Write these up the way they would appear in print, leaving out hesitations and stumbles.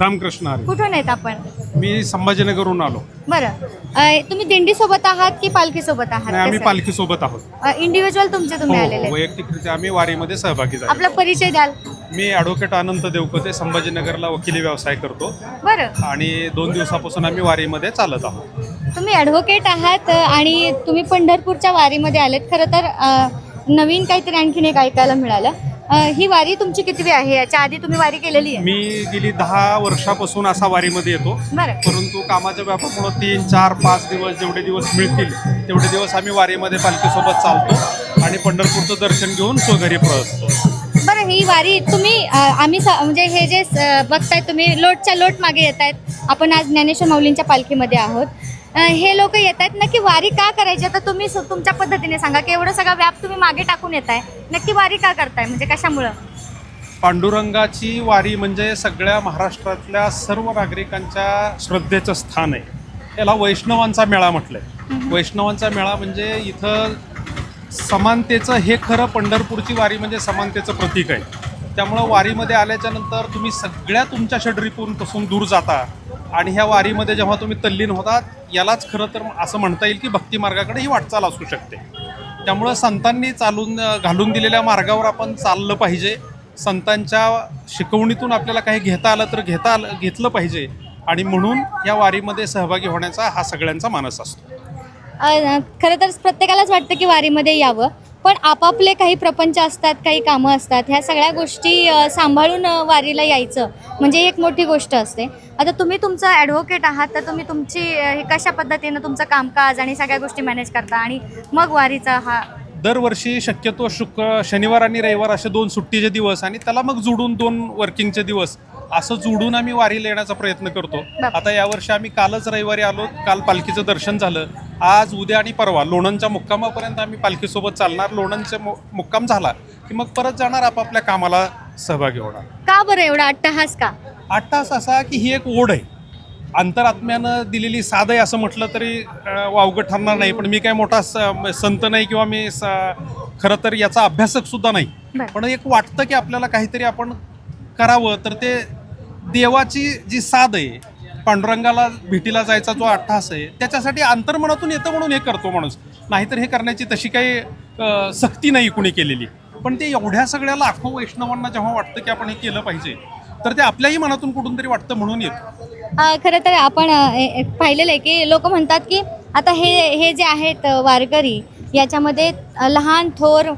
रामकृष्ण हरी. कुठून आहेत आपण? मी संभाजीनगरहून आलो. बरं, तुम्ही दिंडी सोबत आहात की पालखी सोबत आहात? नाही, आम्ही पालखी सोबत आहोत. इंडिव्हिज्युअल तुम्ही हो, आलेले? वैयक्तिकरित्या आम्ही वारीमध्ये सहभागी झालो. आपला परिचय द्याल? मी ॲडव्होकेट अनंत देवकते, संभाजीनगरला वकिली व्यवसाय करतो. बरं, आणि 2 दिवसापासून आम्ही वारीमध्ये चालत आहोत. तुम्ही ॲडव्होकेट आहात आणि तुम्ही पंढरपूरच्या वारीमध्ये आलेत. खरं तर नवीन काहीतरी आणखीन एक ऐकायला मिळालं. ही वारी तुमची कितवी आहे? याच्या आधी तुम्ही वारी केलेली आहे? मी गेली 10 वर्षापासून असा वारीमध्ये येतो. बरं. परंतु कामाच्या व्यापामुळे 3, 4, 5 दिवस जेवढे दिवस मिळतील तेवढे दिवस आम्ही वारीमध्ये पालखीसोबत चालतो आणि पंढरपूरचं दर्शन घेऊन स्वघरी परततो. बरं, ही वारी तुम्ही म्हणजे हे जे बघताय तुम्ही लोटच्या लोट मागे येत आहेत. आपण आज ज्ञानेश्वर माऊलींच्या पालखीमध्ये आहोत. हे लोक येत आहेत, नक्की वारी का करायची? आता तुम्ही तुमच्या पद्धतीने सांगा की एवढं सगळा व्याप तुम्ही मागे टाकून येत आहे, नक्की वारी का करताय? म्हणजे कशामुळं? पांडुरंगाची वारी म्हणजे सगळ्या महाराष्ट्रातल्या सर्व नागरिकांच्या श्रद्धेचं स्थान आहे. याला वैष्णवांचा मेळा म्हटलंय. वैष्णवांचा मेळा म्हणजे इथं समानतेचं, हे खरं पंढरपूरची वारी म्हणजे समानतेचं प्रतीक आहे. त्यामुळं वारीमध्ये आल्याच्या नंतर तुम्ही सगळ्या तुमच्या षड्रिपूंपासून दूर जाता आणि ह्या वारीमध्ये जेव्हा तुम्ही तल्लीन होतात, यालाच खरं तर असं म्हणता येईल की भक्तिमार्गाकडे ही वाटचाल असू शकते. त्यामुळं संतांनी घालून दिलेल्या मार्गावर आपण चाललं पाहिजे. संतांच्या शिकवणीतून आपल्याला काही घेता आलं तर घेतलं पाहिजे आणि म्हणून या वारीमध्ये सहभागी होण्याचा हा सगळ्यांचा मानस असतो. खरं तर प्रत्येकालाच वाटतं की वारीमध्ये यावं, पण आपापले काही प्रपंच असतात, काही कामं असतात. ह्या सगळ्या गोष्टी सांभाळून वारीला यायचं म्हणजे एक मोठी गोष्ट असते. आता तुम्ही तुमचं ॲडव्होकेट आहात, तर तुम्ही तुमची कशा पद्धतीनं तुमचं कामकाज आणि सगळ्या गोष्टी मॅनेज करता आणि मग वारीचा हा? दरवर्षी शक्यतो शनिवार आणि रविवार असे 2 सुट्टीचे दिवस आणि त्याला मग जोडून 2 वर्किंगचे दिवस असं जोडून आम्ही वारीला येण्याचा प्रयत्न करतो. आता यावर्षी आम्ही कालच रविवारी आलो. काल पालखीचं दर्शन झालं. आज, उद्या आणि परवा लोणंदच्या मुक्कामापर्यंत आम्ही पालखीसोबत चालणार. लोणंदचे मुक्काम झाला की मग परत जाणार, आपापल्या कामाला सहभागी होणार. का बरं एवढा अट्टहास का? अट्टहास असा की ही एक ओढ आहे, अंतरात्म्यानं दिलेली साध आहे असं म्हटलं तरी वावगं ठरणार नाही. पण मी काय मोठा संत नाही किंवा मी खरं तर याचा अभ्यासक सुद्धा नाही. पण एक वाटतं की आपल्याला काहीतरी आपण करावं, तर ते देवाची जी साध आहे, पांडुरंगाला भेटीला जायचा जो अट्टहास आहे, त्याच्यासाठी अंतर्मनातून येतं म्हणून हे करतो माणूस. नाहीतर हे करण्याची तशी काही सक्ती नाही कुणी केलेली. पण ते एवढ्या सगळ्या लाखो वैष्णवांना जेव्हा वाटतं की आपण हे केलं पाहिजे, तर ते आपल्याही मनातून कुठून तरी वाटतं म्हणून येतं. खरं तर आपण पाहिलेलं आहे की लोक म्हणतात की आता हे जे आहेत वारकरी, याच्यामध्ये लहान थोर,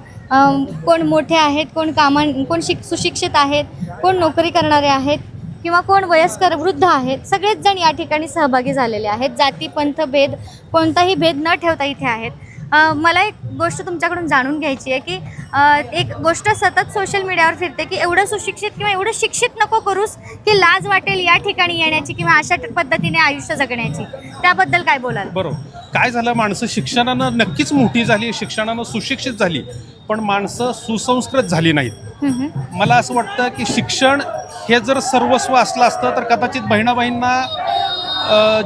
कोण मोठे आहेत, कोण सुशिक्षित आहेत, कोण नोकरी करणारे आहेत किंवा कोण वयस्कर वृद्ध आहेत, सगळेच जण या ठिकाणी सहभागी झालेले आहेत. जाती पंथ भेद कोणताही भेद न ठेवता इथे आहेत. मला एक गोष्ट तुमच्याकडून जाणून घ्यायची आहे की एक गोष्ट सतत सोशल मीडियावर फिरते की एवढं सुशिक्षित किंवा एवढं शिक्षित नको करूस की लाज वाटेल या ठिकाणी येण्याची किंवा अशा पद्धतीने आयुष्य जगण्याची. त्याबद्दल काय बोलाल? बरोबर. काय झालं, माणसं शिक्षणानं नक्कीच मोठी झाली, शिक्षणानं सुशिक्षित झाली, पण माणसं सुसंस्कृत झाली नाहीत. मला असं वाटतं की शिक्षण हे जर सर्वस्व असलं असतं तर कदाचित बहिणाबाईंना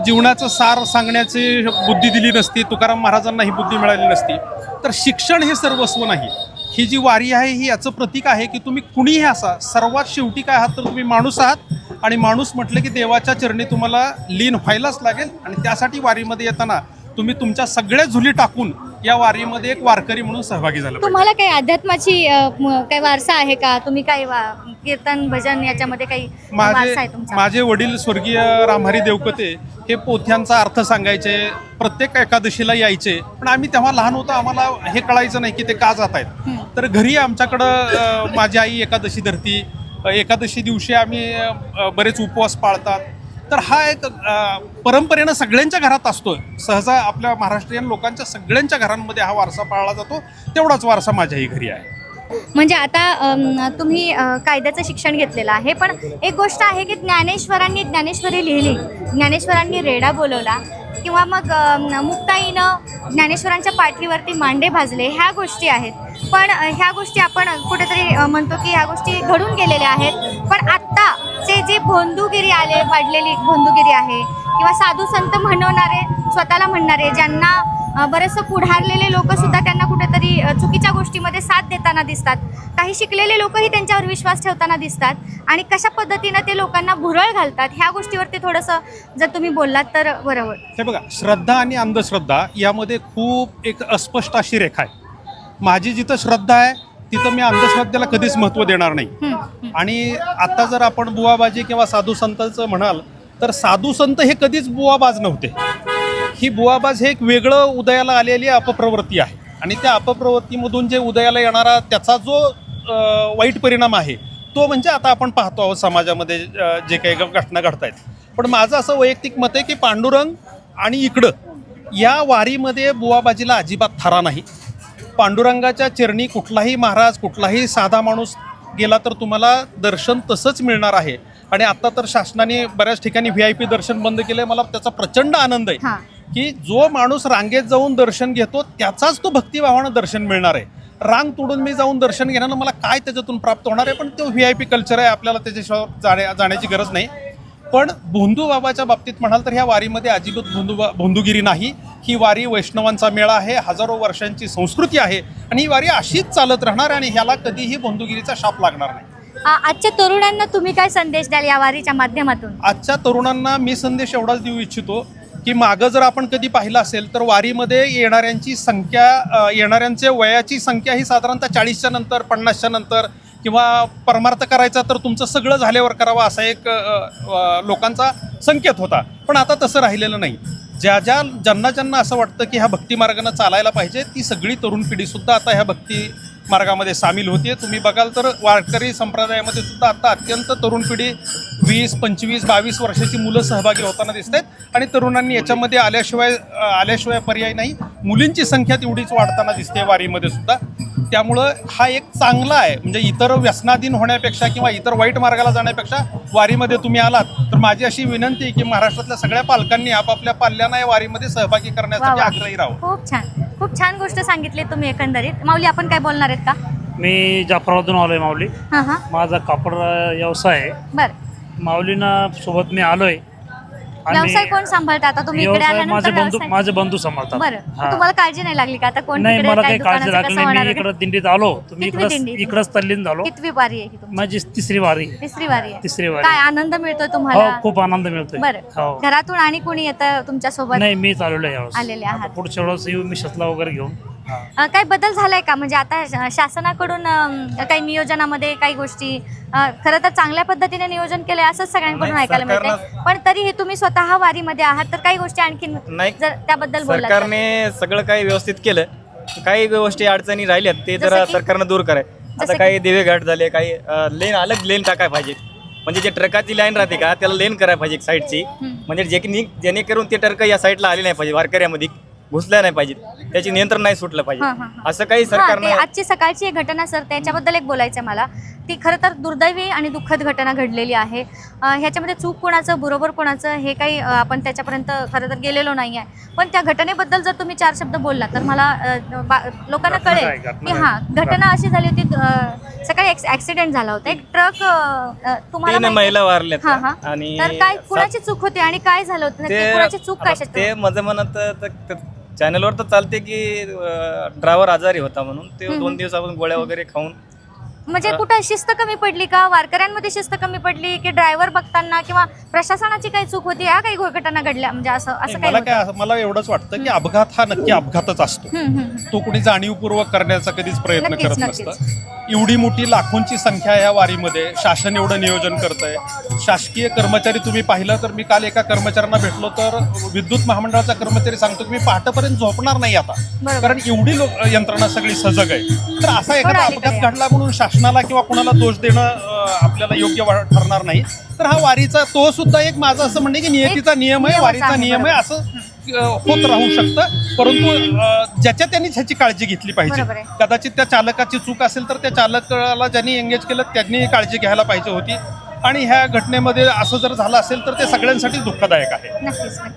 जीवनाचं सार सांगण्याची बुद्धी दिली नसती, तुकाराम महाराजांना ही बुद्धी मिळाली नसती. तर शिक्षण हे सर्वस्व नाही. ही जी वारी आहे ही याचं प्रतीक आहे की तुम्ही कुणीही असा, सर्वात शेवटी काय आहात तर तुम्ही माणूस आहात आणि माणूस म्हटलं की देवाच्या चरणी तुम्हाला लीन व्हायलाच लागेल. आणि त्यासाठी वारीमध्ये येताना तुम्ही तुमच्या सगळ्या झुली टाकून या वारीमध्ये एक वारकरी म्हणून सहभागी झाला. तुम्हाला काही अध्यात्माची काही वारसा आहे का? तुम्ही काही कीर्तन भजन याच्यामध्ये काही वारसा आहे तुमचा? माझे वडील स्वर्गीय रामहरी देवकते हे पोथ्यांचा अर्थ सांगायचे, प्रत्येक एकादशीला यायचे. पण आम्ही तेव्हा लहान होतो, आम्हाला हे कळायचं नाही की ते का जात आहेत. तर घरी आमच्याकडं माझी आई एकादशी धरती. एकादशी दिवशी आम्ही बरेच उपवास पाळतात. तर हा एक परंपरेनं सगळ्यांच्या घरात असतो. सहसा आपल्या महाराष्ट्रीयन लोकांच्या सगळ्यांच्या घरांमध्ये हा वारसा पाळला जातो. तेवढाच वारसा माझ्याही घरी आहे. म्हणजे आता तुम्ही कायद्याचं शिक्षण घेतलेलं आहे, पण एक गोष्ट आहे की ज्ञानेश्वरी लिहिली, ज्ञानेश्वरांनी रेडा बोलवला किंवा मग मुक्ताईनं ज्ञानेश्वरांच्या पाठीवरती मांडे भाजले, ह्या गोष्टी आहेत. पण ह्या गोष्टी आपण कुठेतरी म्हणतो की ह्या गोष्टी घडून गेलेल्या आहेत. पण आत्ताचे जे भोंदूगिरी वाढलेली भोंदूगिरी आहे किंवा साधू संत म्हणणारे, स्वतःला म्हणणारे, ज्यांना बरेचसे पुढारलेले लोक सुद्धा त्यांना कुठेतरी चुकीच्या गोष्टीमध्ये साथ देताना दिसतात. काही शिकलेले लोकही त्यांच्यावर विश्वास ठेवताना दिसतात आणि कशा पद्धतीनं ते लोकांना भुरळ घालतात ह्या गोष्टीवरती थोडंसं जर तुम्ही बोललात तर बरोबर. हे बघा, श्रद्धा आणि अंधश्रद्धा यामध्ये खूप एक अस्पष्ट अशी रेखा आहे. माझी जिथं श्रद्धा आहे तिथं मी अंधश्रद्धेला कधीच महत्त्व देणार नाही. आणि आता जर आपण बुवाबाजी किंवा साधू संतांचं म्हणाल तर साधू संत हे कधीच बुवाबाज नव्हते. ही बुवाबाज हे एक वेगळं उदयाला आलेली अपप्रवृत्ती आहे आणि त्या अपप्रवृत्तीमधून जे उदयाला येणारा त्याचा जो वाईट परिणाम आहे तो म्हणजे आता आपण पाहतो आहोत समाजामध्ये जे काही घटना घडत आहेत. पण माझं असं वैयक्तिक मत आहे की पांडुरंग आणि इकडं या वारीमध्ये बुवाबाजीला अजिबात थारा नाही. पांडुरंगाच्या चरणी कुठलाही महाराज कुठलाही साधा माणूस गेला तर तुम्हाला दर्शन तसंच मिळणार आहे. आणि आता तर शासनाने बऱ्याच ठिकाणी VIP दर्शन बंद केलं आहे. मला त्याचा प्रचंड आनंद आहे की जो माणूस रांगेत जाऊन दर्शन घेतो त्याचाच तो भक्तिभावानं दर्शन मिळणार आहे. रांग तोडून मी जाऊन दर्शन घेण्यानं मला काय त्याच्यातून प्राप्त होणार आहे. पण तो VIP कल्चर आहे, आपल्याला त्याच्याशिवाय जाण्याची गरज नाही. पण भोंदूबाबाच्या बाबतीत म्हणाल तर ह्या वारीमध्ये अजिबात भोंदूगिरी नाही. ही वारी वैष्णवांचा मेळा आहे, हजारो वर्षांची संस्कृती आहे आणि ही वारी अशीच चालत राहणार आणि ह्याला कधीही भोंदूगिरीचा शाप लागणार नाही. आजच्या तरुणांना तुम्ही काय संदेश द्याल या वारीच्या माध्यमातून? आजच्या तरुणांना मी संदेश एवढाच देऊ इच्छितो की मागं जर आपण कधी पाहिलं असेल तर वारीमध्ये येणाऱ्यांच्या वयाची संख्या ही साधारणतः 40च्या नंतर 50च्या नंतर किंवा परमार्थ करायचा तर तुमचं सगळं झाल्यावर करावा असा एक लोकांचा संकेत होता. पण आता तसं राहिलेलं नाही. ज्यांना असं वाटतं की ह्या भक्ती मार्गानं चालायला पाहिजे ती सगळी तरुण पिढीसुद्धा आता ह्या भक्ती मार्गामध्ये सामील होते. तुम्ही बघाल तर वारकरी संप्रदायामध्ये सुद्धा आता अत्यंत तरुण पिढी 20, 25, 22 वर्षाची मुलं सहभागी होताना दिसत आहेत आणि तरुणांनी याच्यामध्ये आल्याशिवाय पर्याय नाही. मुलींची संख्या तेवढीच वाढताना दिसते वारीमध्ये सुद्धा. त्यामुळं हा एक चांगला आहे. म्हणजे इतर व्यसनाधीन होण्यापेक्षा किंवा इतर वाईट मार्गाला जाण्यापेक्षा वारीमध्ये तुम्ही आलात तर माझी अशी विनंती आहे की महाराष्ट्रातल्या सगळ्या पालकांनी आपापल्या पाल्यांना या वारीमध्ये सहभागी करण्यासाठी आग्रही राहावं. खूप छान गोष्ट सांगितली तुम्ही एकंदरीत. माऊली, आपण काय बोलणार आहेत का? मी जाफराबादून आलोय माऊली. माझा कापड व्यवसाय आहे. बरं, माऊलीना सोबत मी आलोय. व्यवसाय कोण सांभाळता आता? तुम्ही इकडे आल्यानंतर माझे बंधू सांभाळतात. बरं, तुम्हाला काळजी नाही लागली का आता कोण नाही? तिकडे मला काय काही काळजी दुकानाचं लागली कसं नाही. होणार मी आहे? इकडे दिंडीत आलो तुम्ही कितवी दिंडी? इकडेच तल्लीन झालो. कितवी वारी आहे ही तुमची? माझी तिसरी वारी. तिसरी वारी आहे. तिसरी वारी. काय आनंद मिळतोय हो, तुम्हाला? खूप आनंद मिळतोय. बरं, हो. घरातून आणि कोणी येतं तुमच्या सोबत? नाही, मी चालवलं यावेळेस. आलेले आहात. पुढच्या वेळेस येऊ मी शतला वगैरे घेऊन. काय बदल झालाय का? म्हणजे आता शासनाकडून काही नियोजनामध्ये काही गोष्टी खरं तर चांगल्या पद्धतीने नियोजन केलंय असंच सगळ्यांकडून ऐकायला मिळतंय. पण तरीही तुम्ही स्वतः वारीमध्ये आहात तर काही गोष्टी आणखीन जर त्याबद्दल बोललात तर? सरकारने सगळं काही व्यवस्थित केलं. काही गोष्टी अडचणी राहिल्यात ते जरा सरकारनं दूर कराय. आता काही दिवे घाट झाले, काही लेन अलग लेन टाकाय पाहिजे. म्हणजे जे ट्रकाची लाईन राहते का त्याला लेन करायला पाहिजे साईडची. म्हणजे जेणेकरून ते ट्रक या साईडला आले नाही पाहिजे, वारकऱ्यामध्ये घुसल्या नाही पाहिजे, त्याची नियंत्रण नाही सुटलं पाहिजे. असं काही सरकारनं. आजची सकाळची एक घटना सर त्याच्याबद्दल एक बोलायचं मला. ती खरं तर दुर्दैवी आणि दुःखद घटना घडलेली आहे. ह्याच्यामध्ये चूक कोणाचं बरोबर कोणाचं हे काही आपण त्याच्यापर्यंत खरं तर गेलेलो नाही आहे. पण त्या घटनेबद्दल जर तुम्ही 4 शब्द बोलला तर मला लोकांना कळेल की घटना अशी झाली होती. सकाळी ऍक्सिडेंट झाला होता. एक ट्रक तुम्हाला 3 महिला वारल्यात. आणि तर काय कुणाची चूक होती आणि काय झालं होतं? कुणाची चूक कशाची? ते माझं म्हणत चॅनलवर तर चालते की ड्रायव्हर आजारी होता म्हणून ते 2 दिवसापासून गोळ्या वगैरे खाऊन. म्हणजे कुठं शिस्त कमी पडली का? वारकऱ्यांमध्ये शिस्त कमी पडली की ड्रायव्हर बघताना किंवा प्रशासनाची काही चूक होती? या काही घटना घडल्या म्हणजे असं मला एवढंच वाटतं की अपघात हा नक्की अपघातच असतो. तो कुणी जाणीवपूर्वक करण्याचा कधीच प्रयत्न करत नसतं. एवढी मोठी लाखोंची संख्या या वारीमध्ये, शासन एवढं नियोजन करतंय. शासकीय कर्मचारी तुम्ही पाहिलं तर मी काल एका कर्मचाऱ्यांना भेटलो तर विद्युत महामंडळाचा कर्मचारी सांगतो की मी पहाटेपर्यंत झोपणार नाही आता, कारण एवढी यंत्रणा सगळी सजग आहे. तर असा एखादा अपघात घडला म्हणून शासनाला किंवा कुणाला दोष देणं आपल्याला योग्य ठरणार नाही. तर हा वारीचा तो सुद्धा एक माझं असं म्हणणं की नियतीचा नियम आहे, वारीचा नियम आहे. असं होत राहू शकतं, परंतु ज्याच्या त्यांनी ह्याची काळजी घेतली पाहिजे. कदाचित त्या चालकाची चूक असेल तर त्या चालकाला ज्यांनी एंगेज केलं त्यांनी काळजी घ्यायला पाहिजे होती. आणि ह्या घटनेमध्ये असं जर झालं असेल तर ते सगळ्यांसाठी दुःखदायक आहे. नक्कीच.